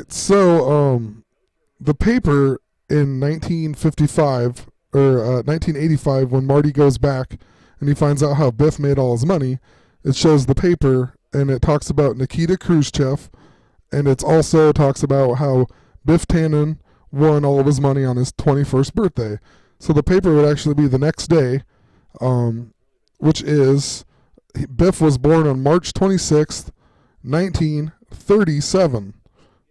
right, so the paper in 1955 or 1985, when Marty goes back and he finds out how Biff made all his money, it shows the paper and it talks about Nikita Khrushchev, and it also talks about how Biff Tannen won all of his money on his 21st birthday. So the paper would actually be the next day, which is Biff was born on March 26th, 1937.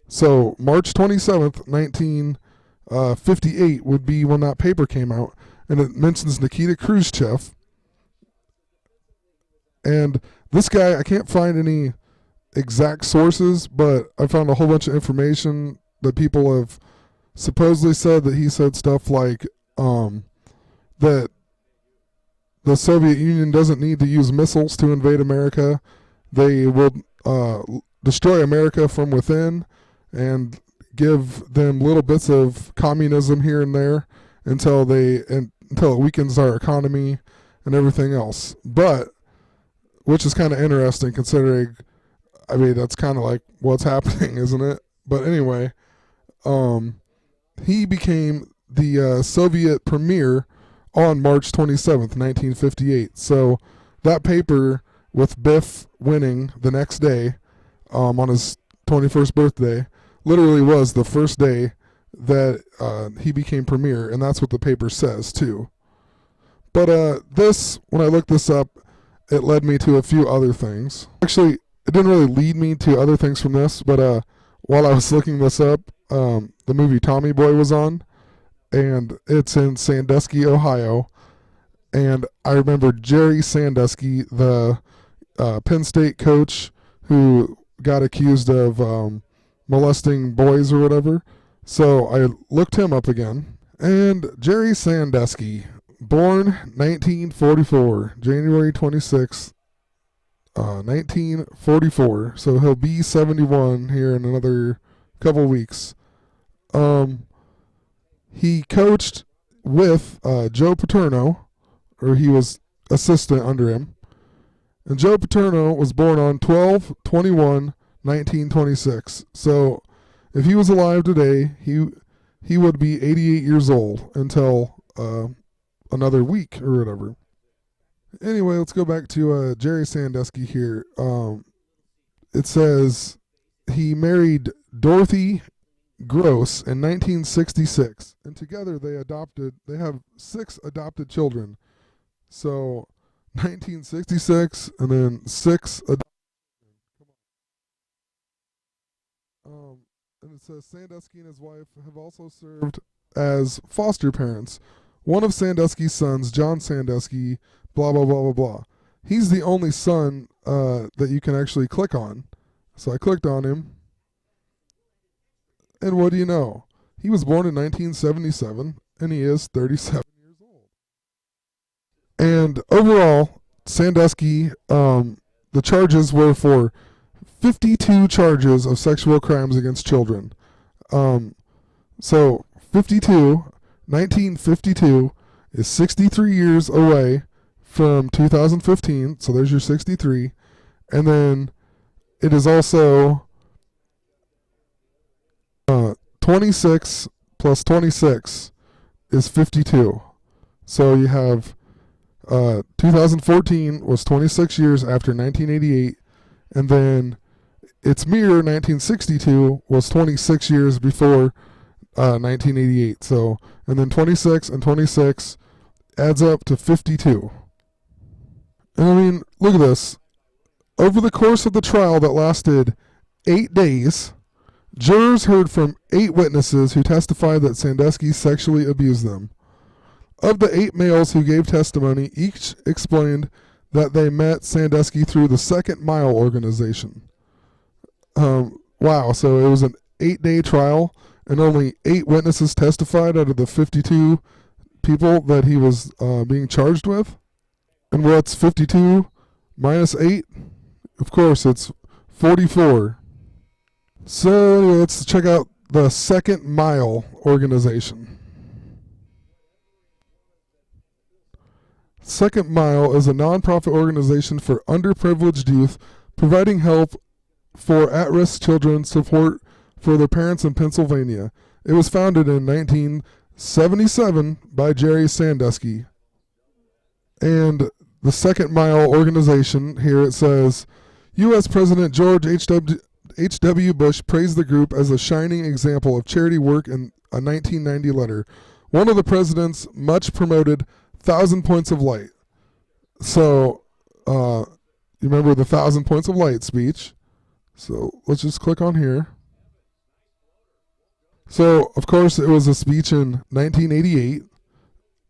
So March 27th, 1958 would be when that paper came out, and it mentions Nikita Khrushchev. And this guy, I can't find any exact sources, but I found a whole bunch of information that people have supposedly said that he said stuff like that the Soviet Union doesn't need to use missiles to invade America. They will destroy America from within and give them little bits of communism here and there until it weakens our economy and everything else. But which is kind of interesting considering, I mean, that's kind of like what's happening, isn't it? But anyway, he became the Soviet premier on March 27th, 1958. So that paper with Biff winning the next day on his 21st birthday literally was the first day that he became premier, and that's what the paper says too. But when I looked this up, it led me to a few other things. Actually, it didn't really lead me to other things from this, but while I was looking this up, the movie Tommy Boy was on, and it's in Sandusky, Ohio. And I remember Jerry Sandusky, the Penn State coach who got accused of molesting boys or whatever. So I looked him up again. And Jerry Sandusky, born 1944, January 26th, 1944. So he'll be 71 here in another couple weeks. He coached with Joe Paterno, or he was assistant under him. And Joe Paterno was born on 12/21/1926. So if he was alive today, he would be 88 years old until another week or whatever. Anyway, let's go back to Jerry Sandusky here. It says he married Dorothy Gross in 1966, and together they have 6 adopted children. So 1966 and then 6 adopted children. And it says Sandusky and his wife have also served as foster parents. One of Sandusky's sons, John Sandusky, blah, blah, blah, blah, blah. He's the only son that you can actually click on. So I clicked on him. And what do you know? He was born in 1977, and he is 37 years old. And overall, Sandusky, the charges were for 52 charges of sexual crimes against children. So 1952 is 63 years away from 2015. So there's your 63. And then it is also 26 plus 26 is 52. So you have 2014 was 26 years after 1988, and then its mirror 1962 was 26 years before 1988. So, and then 26 and 26 adds up to 52. And I mean, look at this. Over the course of the trial that lasted 8 days, jurors heard from 8 witnesses who testified that Sandusky sexually abused them. Of the 8 males who gave testimony, each explained that they met Sandusky through the Second Mile organization. Wow, so it was an 8-day trial, and only 8 witnesses testified out of the 52 people that he was being charged with. And what's 52 minus 8? Of course, it's 44. So anyway, let's check out the Second Mile organization. Second Mile is a nonprofit organization for underprivileged youth, providing help for at-risk children, support for their parents in Pennsylvania. It was founded in 1977 by Jerry Sandusky. And the Second Mile organization, here it says, U.S. President George H.W. Bush praised the group as a shining example of charity work in a 1990 letter. One of the president's much promoted 1,000 Points of Light. So, you remember the 1,000 Points of Light speech. So let's just click on here. So, of course, it was a speech in 1988.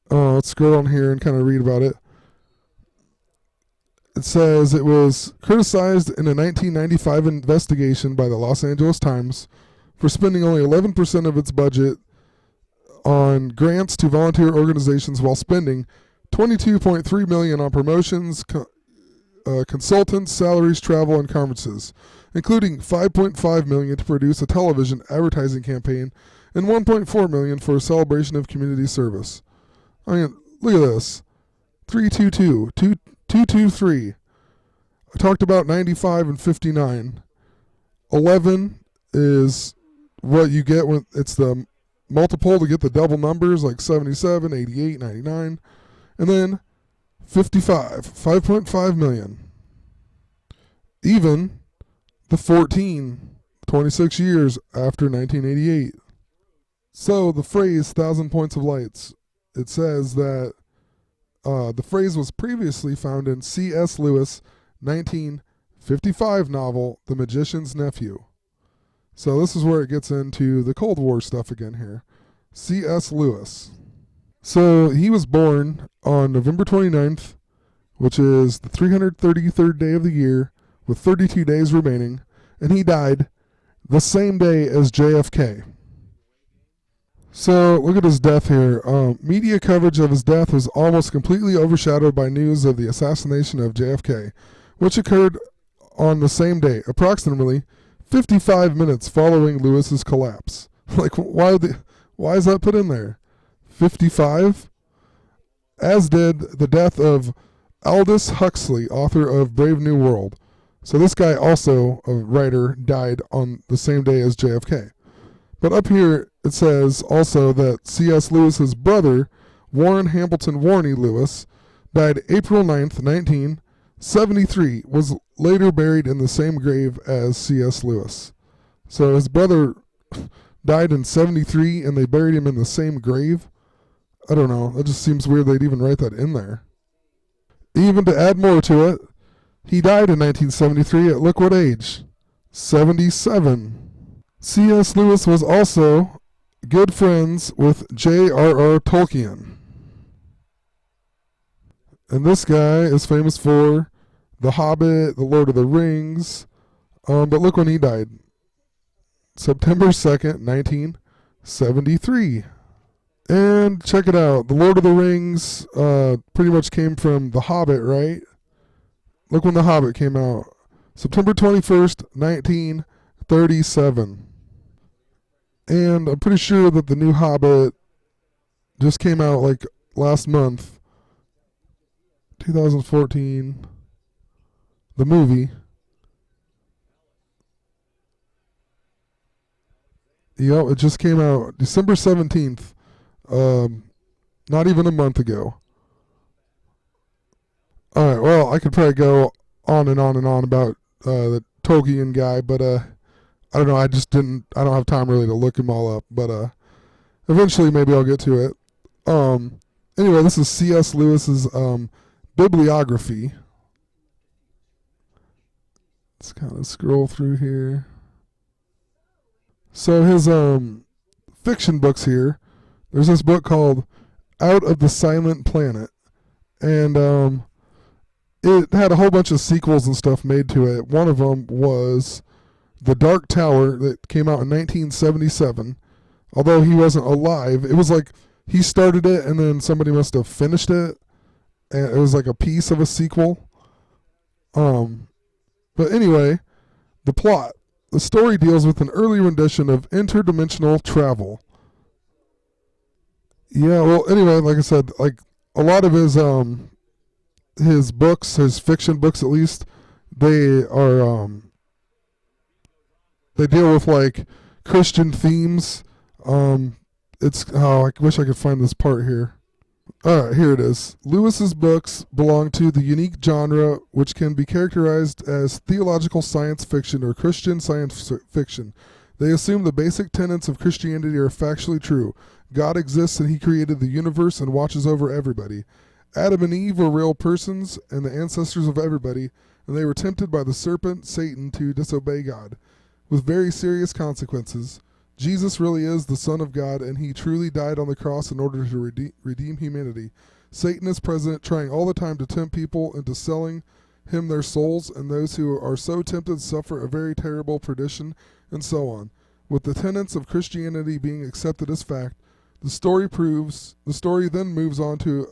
Let's scroll on here and kind of read about it. It says it was criticized in a 1995 investigation by the Los Angeles Times for spending only 11% of its budget on grants to volunteer organizations while spending $22.3 million on promotions, consultants, salaries, travel, and conferences, including $5.5 million to produce a television advertising campaign and $1.4 million for a celebration of community service. I mean, look at this. 322, 223. I talked about 95 and 59. 11 is what you get when it's the multiple to get the double numbers, like 77, 88, 99. And then 55, 5.5 million. Even the 14, 26 years after 1988. So the phrase 1,000 Points of Lights, it says that the phrase was previously found in C.S. Lewis' 1955 novel, The Magician's Nephew. So this is where it gets into the Cold War stuff again here. C.S. Lewis. So he was born on November 29th, which is the 333rd day of the year, with 32 days remaining, and he died the same day as JFK. So look at his death here. Media coverage of his death was almost completely overshadowed by news of the assassination of JFK, which occurred on the same day, approximately 55 minutes following Lewis's collapse. Like, why is that put in there? 55? As did the death of Aldous Huxley, author of Brave New World. So this guy, also a writer, died on the same day as JFK. But up here it says also that C.S. Lewis's brother, Warren Hambleton Warney Lewis, died April 9th, 1973, was later buried in the same grave as C.S. Lewis. So his brother died in 73 and they buried him in the same grave? I don't know. That just seems weird they'd even write that in there. Even to add more to it, he died in 1973 at look what age? 77. C.S. Lewis was also good friends with J.R.R. Tolkien. And this guy is famous for The Hobbit, The Lord of the Rings. But look when he died. September 2nd, 1973. And check it out. The Lord of the Rings pretty much came from The Hobbit, right? Look when The Hobbit came out. September 21st, 1937. And I'm pretty sure that the new Hobbit just came out like last month. 2014. The movie. Yep, it just came out December 17th. Not even a month ago. Alright, well, I could probably go on and on and on about the Tolkien guy, but I don't know, I don't have time really to look them all up, but eventually maybe I'll get to it. Anyway, this is C.S. Lewis's bibliography. Let's kind of scroll through here. So his fiction books here, there's this book called Out of the Silent Planet, and it had a whole bunch of sequels and stuff made to it. One of them was The Dark Tower that came out in 1977. Although he wasn't alive, it was like he started it and then somebody must have finished it, and it was like a piece of a sequel. But anyway, the plot. The story deals with an early rendition of interdimensional travel. Yeah, well, anyway, like I said, like a lot of his books, his fiction books at least, they are they deal with like Christian themes. I wish I could find this part here. All right, here it is. Lewis's books belong to the unique genre which can be characterized as theological science fiction or Christian science fiction. They assume the basic tenets of Christianity are factually true. God exists and he created the universe and watches over everybody. Adam and Eve were real persons and the ancestors of everybody, and they were tempted by the serpent, Satan, to disobey God, with very serious consequences. Jesus really is the Son of God, and he truly died on the cross in order to redeem humanity. Satan is present, trying all the time to tempt people into selling him their souls, and those who are so tempted suffer a very terrible perdition, and so on. With the tenets of Christianity being accepted as fact, the story then moves on to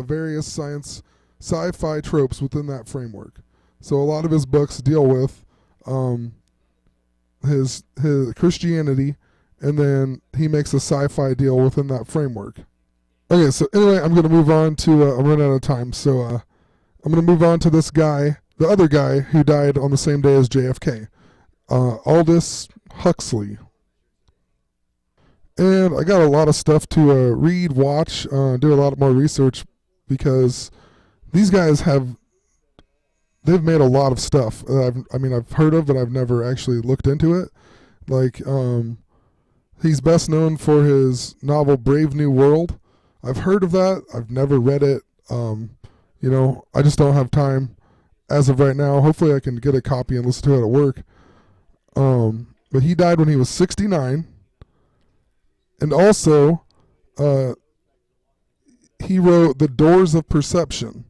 various sci-fi tropes within that framework. So a lot of his books deal with his Christianity, and then he makes a sci-fi deal within that framework. Okay, so anyway, I'm going to move on to, I'm running out of time, so I'm going to move on to this guy, the other guy who died on the same day as JFK, Aldous Huxley. And I got a lot of stuff to read, watch, do a lot more research, because these guys they've made a lot of stuff that I've heard of, but I've never actually looked into it. Like, he's best known for his novel Brave New World. I've heard of that. I've never read it. I just don't have time as of right now. Hopefully I can get a copy and listen to it at work. But he died when he was 69. And also, he wrote The Doors of Perception.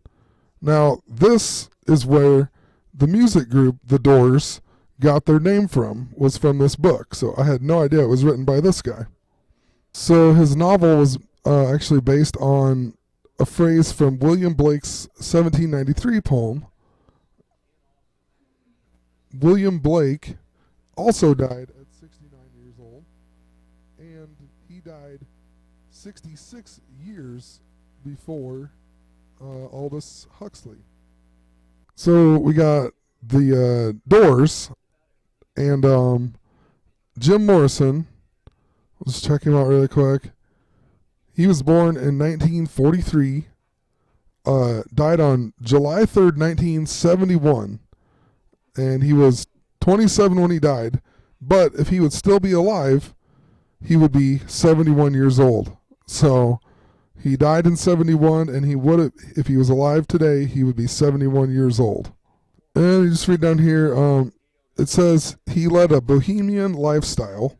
Now, this is where the music group, The Doors, got their name from, was from this book. So I had no idea it was written by this guy. So his novel was actually based on a phrase from William Blake's 1793 poem. William Blake also died at 69 years old, and he died 66 years before Aldous Huxley. So we got the Doors and Jim Morrison. Let's check him out really quick. He was born in 1943, died on July 3rd, 1971, and he was 27 when he died. But if he would still be alive, he would be 71 years old. So he died in 71, and he would have, if he was alive today, he would be 71 years old. And you just read down here, it says he led a bohemian lifestyle.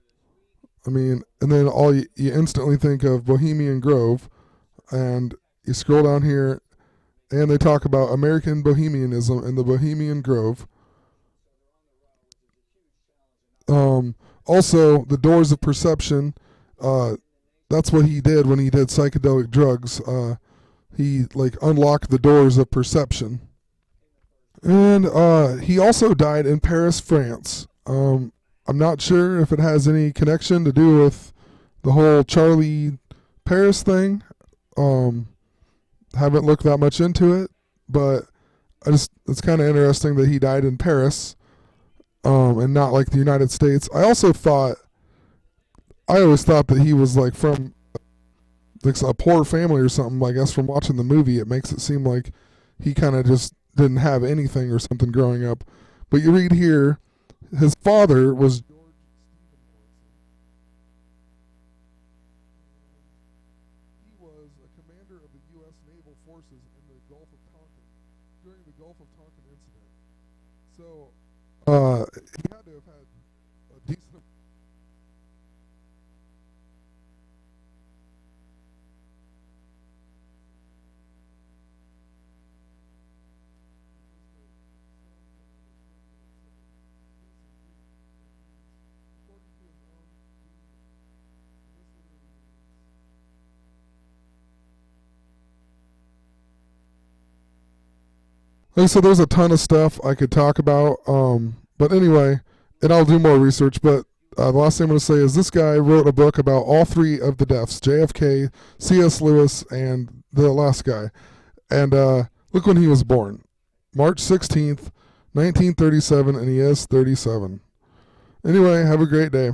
And then you instantly think of Bohemian Grove, and you scroll down here, and they talk about American Bohemianism and the Bohemian Grove. Also, the Doors of Perception, that's what he did when he did psychedelic drugs. He unlocked the doors of perception. And he also died in Paris, France. I'm not sure if it has any connection to do with the whole Charlie Paris thing. Haven't looked that much into it, but it's kind of interesting that he died in Paris, and not like the United States. I always thought that he was from a poor family or something. I guess from watching the movie, it makes it seem like he kind of just didn't have anything or something growing up. But you read here, his father was George Stephen Morrison. He was a commander of the U.S. naval forces in the Gulf of Tonkin during the Gulf of Tonkin incident. So he had to have had a decent. So there's a ton of stuff I could talk about, but anyway, and I'll do more research, but the last thing I'm going to say is this guy wrote a book about all three of the deaths, JFK, C.S. Lewis, and the last guy. And look when he was born, March 16th, 1937, and he is 37. Anyway, have a great day.